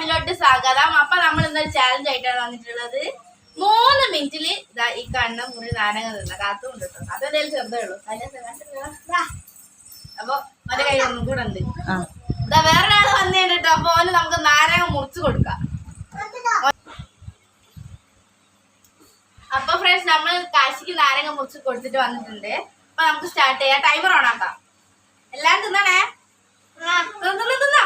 ചാനലിലോട്ട് സ്വാഗതം. അപ്പൊ നമ്മൾ ഇന്നൊരു ചാലഞ്ച് ആയിട്ടാണ് വന്നിട്ടുള്ളത്. 3 മിനിറ്റിൽ ഈ കണ്ണ മുറി നാരങ്ങ തിന്ന കാത്തും കേട്ടോ. അതെന്തായാലും ചെറുതേ ഉള്ളൂ. അപ്പൊ മറ്റേ കയ്യിൽ ഒന്നും കൂടെ ഉണ്ട്. ഇതാ വേറൊരാൾ വന്നേണ്ട കേട്ടോ. അപ്പൊ ഓന് നമുക്ക് നാരങ്ങ മുറിച്ച് കൊടുക്കാം. അപ്പൊ ഫ്രണ്ട്സ് നമ്മൾ കാശിക്ക് നാരങ്ങ മുറിച്ച് കൊടുത്തിട്ട് വന്നിട്ടുണ്ട്. അപ്പൊ നമുക്ക് സ്റ്റാർട്ട് ചെയ്യാം. ടൈമർ ഓൺ ആക്കാം. എല്ലാരും തിന്നണേ. തിന്നാ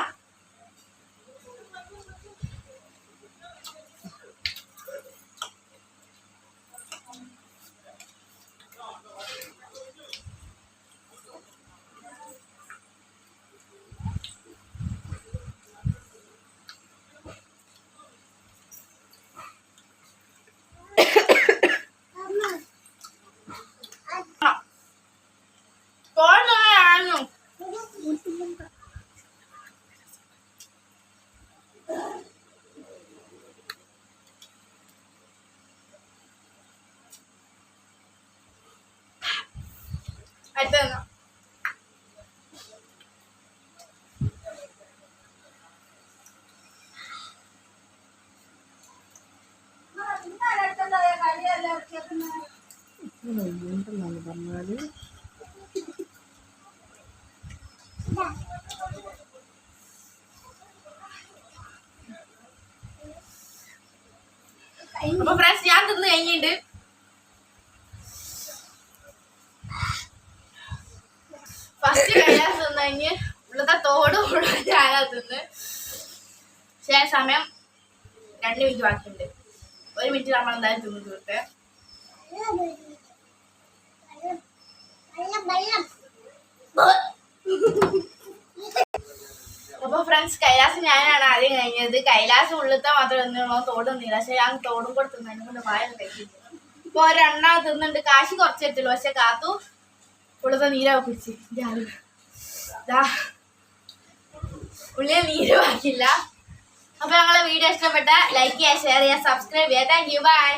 അടുത്ത അപ്പൊ ഫ്രണ്ട്സ് ഞാൻ തിന്ന് കഴിഞ്ഞിട്ട് ഫസ്റ്റ് കഴിയാൻ തിന്നു കഴിഞ്ഞ് ഉള്ളത്തെ തോട് മുഴുവൻ ഞാനാ തിന്ന്. പക്ഷേ സമയം 2 മിനിറ്റ് ബാക്കിയുണ്ട്. 1 മിനിറ്റ് നമ്മൾ എന്തായാലും തിന്നു തീർത്തെ. അപ്പൊ ഫ്രണ്ട്സ് കൈലാസ് ഞാനാണ് ആദ്യം കഴിഞ്ഞത്. കൈലാസ് ഉള്ളത്തെ മാത്രം തിന്നോ, തോട് തിന്നില്ല. പക്ഷെ ഞാൻ തോടും കൂടെ തിന്നു കൊണ്ട് വായ കഴിക്കുന്നു. ഇപ്പൊ ഒരെണ്ണ തിന്നുണ്ട്. കാശ് കുറച്ചെടുത്തുള്ളൂ. പക്ഷെ കാത്തു ഉള്ളത്തെ നീരാവ് പിടിച്ച് ഉള്ളിൽ നീര് ബാക്കില്ല. അപ്പൊ ഞങ്ങളെ വീഡിയോ ഇഷ്ടപ്പെട്ട ലൈക്ക് ചെയ്യുക, ഷെയർ ചെയ്യുക, സബ്സ്ക്രൈബ് ചെയ്യുക. Thank you. ബൈ.